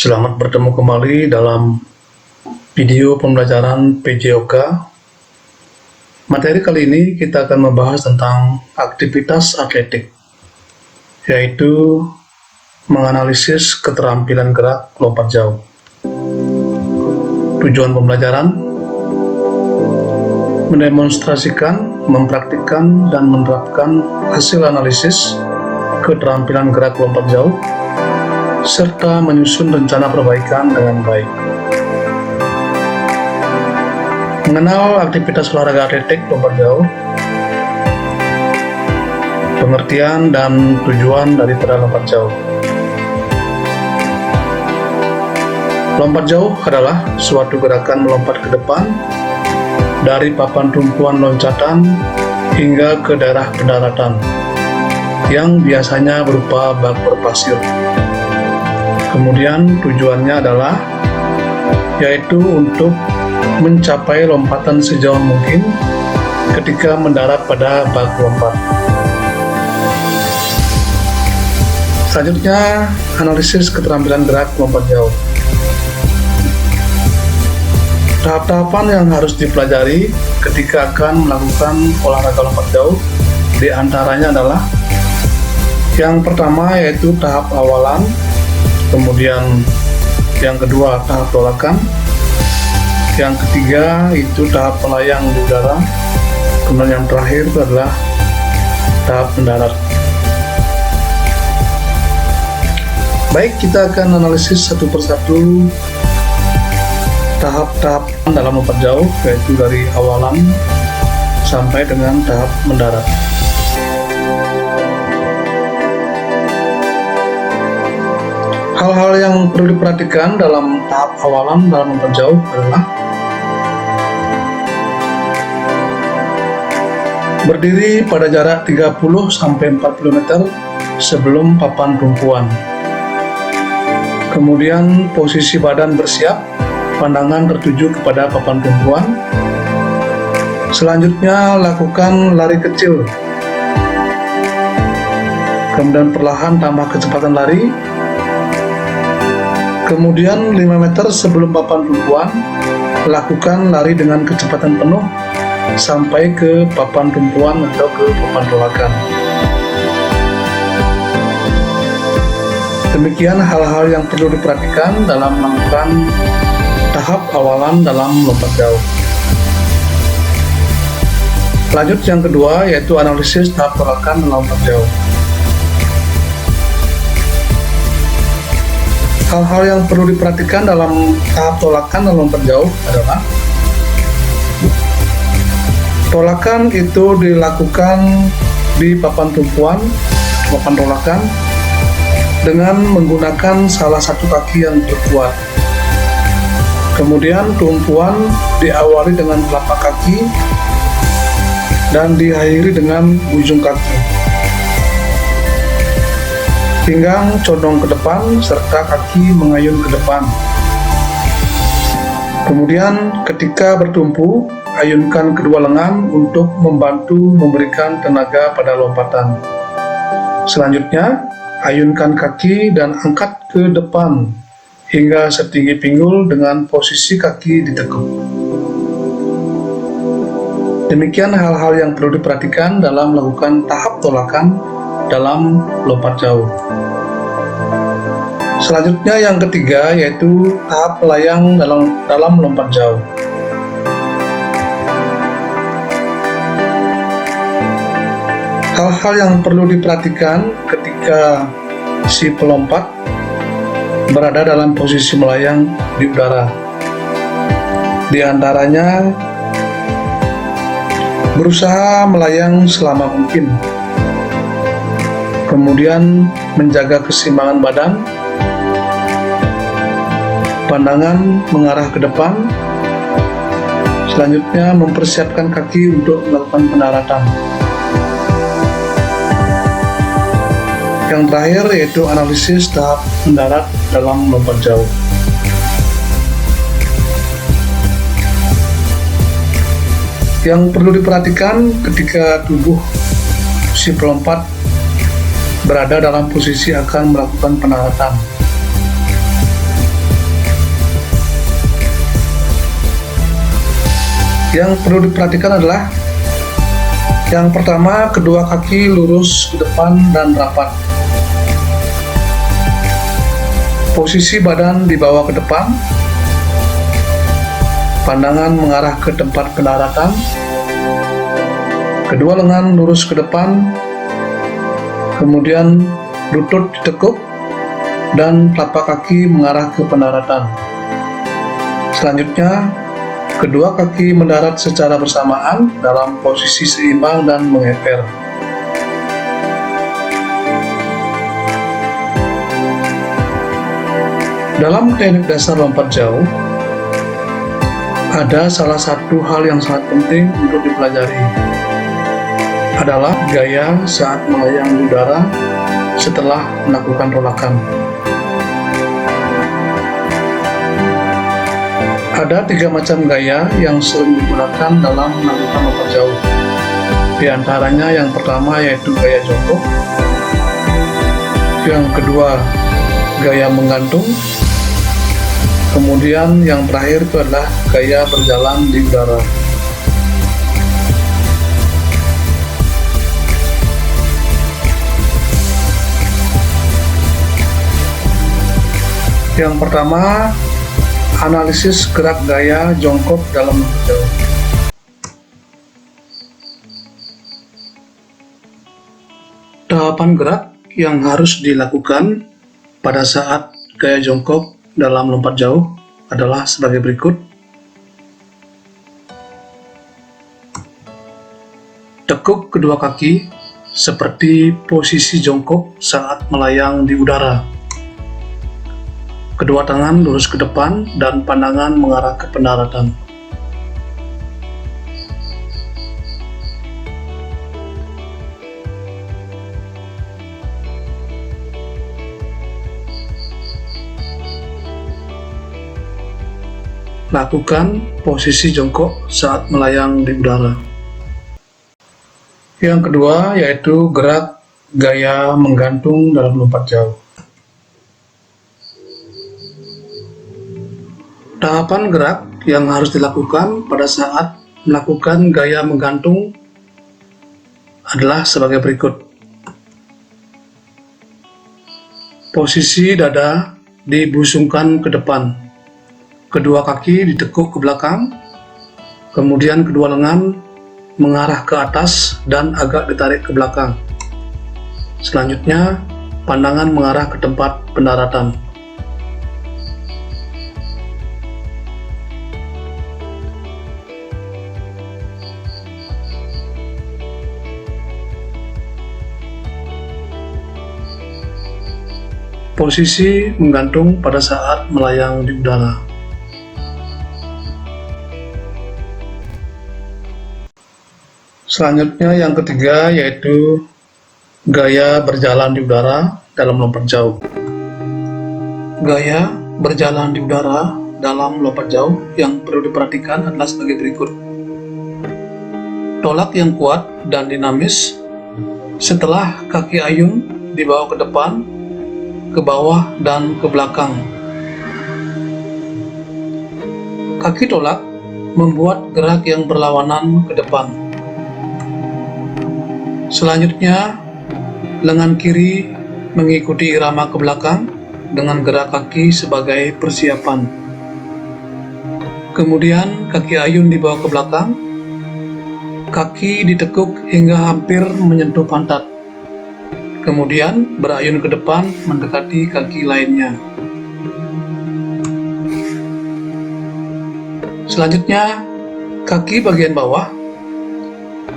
Selamat bertemu kembali dalam video pembelajaran PJOK. Materi kali ini kita akan membahas tentang aktivitas atletik, yaitu menganalisis keterampilan gerak lompat jauh. Tujuan pembelajaran: mendemonstrasikan, mempraktikkan, dan menerapkan hasil analisis keterampilan gerak lompat jauh, serta menyusun rencana perbaikan dengan baik. Mengenal aktivitas olahraga atletik lompat jauh, pengertian dan tujuan daripada lompat jauh. Lompat jauh adalah suatu gerakan melompat ke depan dari papan tumpuan loncatan hingga ke daerah pendaratan yang biasanya berupa bak berpasir. Kemudian tujuannya adalah yaitu untuk mencapai lompatan sejauh mungkin ketika mendarat pada bak lompat. Selanjutnya, analisis keterampilan gerak lompat jauh. Tahap-tahapan yang harus dipelajari ketika akan melakukan olahraga lompat jauh diantaranya adalah yang pertama yaitu tahap awalan, kemudian yang kedua tahap tolakan, yang ketiga itu tahap melayang di udara, kemudian yang terakhir itu adalah tahap mendarat. Baik, kita akan analisis satu persatu tahap-tahap dalam lompat jauh, yaitu dari awalan sampai dengan tahap mendarat. Hal-hal yang perlu diperhatikan dalam tahap awalan dalam lompat jauh adalah berdiri pada jarak 30-40 meter sebelum papan tumpuan. Kemudian posisi badan bersiap, pandangan tertuju kepada papan tumpuan. Selanjutnya lakukan lari kecil. Kemudian perlahan tambah kecepatan lari. Kemudian 5 meter sebelum papan tumpuan, lakukan lari dengan kecepatan penuh sampai ke papan tumpuan atau ke papan tolakan. Demikian hal-hal yang perlu diperhatikan dalam melakukan tahap awalan dalam lompat jauh. Lanjut yang kedua, yaitu analisis tahap tolakan dalam lompat jauh. Hal-hal yang perlu diperhatikan dalam tahap tolakan dalam lompat jauh adalah tolakan itu dilakukan di papan tumpuan, papan tolakan, dengan menggunakan salah satu kaki yang terkuat. Kemudian tumpuan diawali dengan telapak kaki dan diakhiri dengan ujung kaki. Pinggang condong ke depan serta kaki mengayun ke depan. Kemudian ketika bertumpu, ayunkan kedua lengan untuk membantu memberikan tenaga pada lompatan. Selanjutnya, ayunkan kaki dan angkat ke depan hingga setinggi pinggul dengan posisi kaki ditekuk. Demikian hal-hal yang perlu diperhatikan dalam melakukan tahap tolakan dalam lompat jauh. Selanjutnya yang ketiga yaitu tahap melayang dalam lompat jauh. Hal-hal yang perlu diperhatikan ketika si pelompat berada dalam posisi melayang di udara. Di antaranya berusaha melayang selama mungkin. Kemudian menjaga keseimbangan badan, pandangan mengarah ke depan. Selanjutnya mempersiapkan kaki untuk melakukan pendaratan. Yang terakhir yaitu analisis tahap mendarat dalam lompat jauh. Yang perlu diperhatikan ketika tubuh si pelompat berada dalam posisi akan melakukan pendaratan. Yang perlu diperhatikan adalah yang pertama, kedua kaki lurus ke depan dan rapat. Posisi badan dibawa ke depan, pandangan mengarah ke tempat pendaratan, kedua lengan lurus ke depan, kemudian lutut ditekuk, dan telapak kaki mengarah ke pendaratan. Selanjutnya, kedua kaki mendarat secara bersamaan dalam posisi seimbang dan mengeper. Dalam teknik dasar lompat jauh, ada salah satu hal yang sangat penting untuk dipelajari, adalah gaya saat melayang di udara setelah melakukan rolakan. Ada 3 macam gaya yang sering digunakan dalam melakukan lompat jauh. Di antaranya yang pertama yaitu gaya jongkok, yang kedua gaya menggantung, kemudian yang terakhir itu adalah gaya berjalan di udara. Yang pertama, analisis gerak gaya jongkok dalam lompat jauh. Tahapan gerak yang harus dilakukan pada saat gaya jongkok dalam lompat jauh adalah sebagai berikut. Tekuk kedua kaki seperti posisi jongkok saat melayang di udara. Kedua tangan lurus ke depan dan pandangan mengarah ke pendaratan. Lakukan posisi jongkok saat melayang di udara. Yang kedua yaitu gerak gaya menggantung dalam lompat jauh. Tahapan gerak yang harus dilakukan pada saat melakukan gaya menggantung adalah sebagai berikut. Posisi dada dibusungkan ke depan, kedua kaki ditekuk ke belakang, kemudian kedua lengan mengarah ke atas dan agak ditarik ke belakang. Selanjutnya, pandangan mengarah ke tempat pendaratan. Posisi menggantung pada saat melayang di udara. Selanjutnya yang ketiga yaitu gaya berjalan di udara dalam lompat jauh. Gaya berjalan di udara dalam lompat jauh yang perlu diperhatikan adalah sebagai berikut. Tolak yang kuat dan dinamis setelah kaki ayun dibawa ke depan, ke bawah, dan ke belakang. Kaki tolak membuat gerak yang berlawanan ke depan. Selanjutnya, lengan kiri mengikuti irama ke belakang dengan gerak kaki sebagai persiapan. Kemudian kaki ayun dibawa ke belakang, kaki ditekuk hingga hampir menyentuh pantat. Kemudian berayun ke depan mendekati kaki lainnya. Selanjutnya, kaki bagian bawah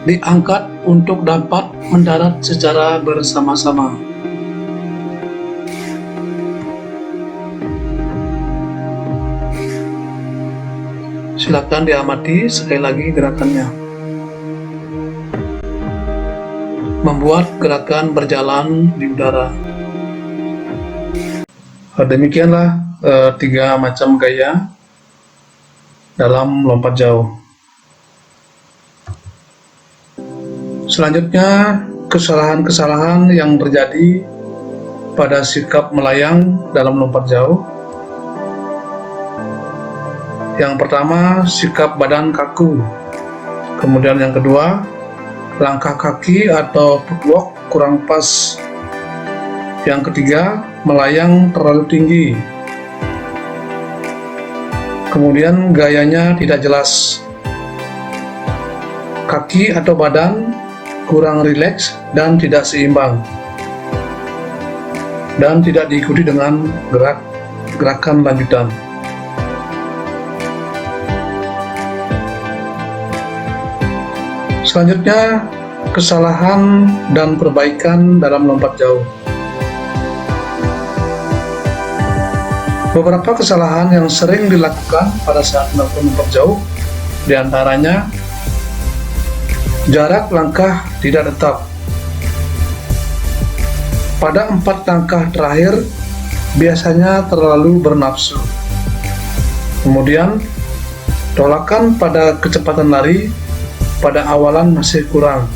diangkat untuk dapat mendarat secara bersama-sama. Silakan diamati sekali lagi gerakannya. Membuat gerakan berjalan di udara. Demikianlah 3 macam gaya dalam lompat jauh. Selanjutnya, kesalahan-kesalahan yang terjadi pada sikap melayang dalam lompat jauh. Yang pertama, sikap badan kaku Kemudian yang kedua, langkah kaki atau footwork kurang pas. Yang ketiga, melayang terlalu tinggi. Kemudian gayanya tidak jelas. Kaki atau badan kurang rileks dan tidak seimbang, dan tidak diikuti dengan gerakan lanjutan. Selanjutnya, kesalahan dan perbaikan dalam lompat jauh. Beberapa kesalahan yang sering dilakukan pada saat melakukan lompat jauh, diantaranya jarak langkah tidak tetap. Pada 4 langkah terakhir, biasanya terlalu bernafsu. Kemudian, tolakan pada kecepatan lari pada awalan masih kurang.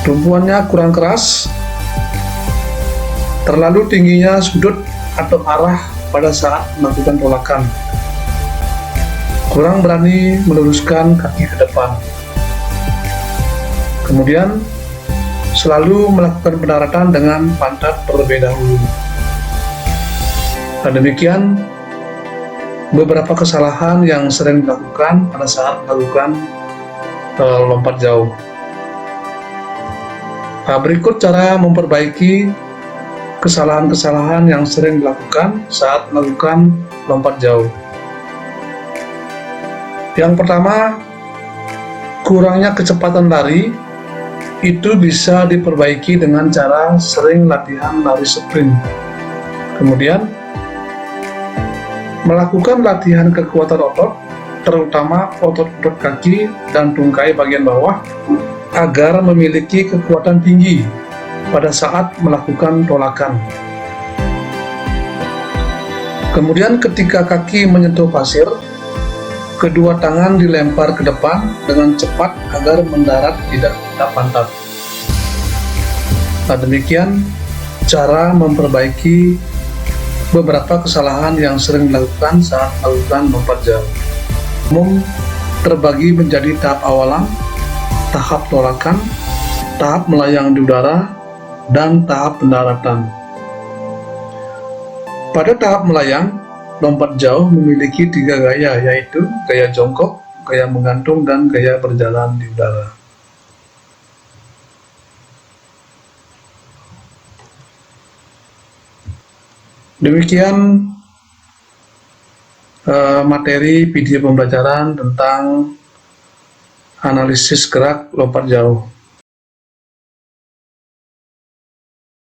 Tumpuannya kurang keras, terlalu tingginya sudut atau arah pada saat melakukan tolakan. Kurang berani meluruskan kaki ke depan. Kemudian, selalu melakukan pendaratan dengan pantat terlebih dahulu. Dan demikian beberapa kesalahan yang sering dilakukan pada saat melakukan lompat jauh. Nah, berikut cara memperbaiki kesalahan-kesalahan yang sering dilakukan saat melakukan lompat jauh. Yang pertama, kurangnya kecepatan lari. Itu bisa diperbaiki dengan cara sering latihan lari sprint. Kemudian, melakukan latihan kekuatan otot, terutama otot-otot kaki dan tungkai bagian bawah, agar memiliki kekuatan tinggi pada saat melakukan tolakan. Kemudian ketika kaki menyentuh pasir, kedua tangan dilempar ke depan dengan cepat agar mendarat tidak pantat. Nah, demikian cara memperbaiki beberapa kesalahan yang sering dilakukan saat melakukan lompat jauh. Umum terbagi menjadi tahap awalan, tahap tolakan, tahap melayang di udara, dan tahap pendaratan. Pada tahap melayang, lompat jauh memiliki 3 gaya, yaitu gaya jongkok, gaya menggantung, dan gaya berjalan di udara. Demikian materi video pembelajaran tentang analisis gerak lompat jauh.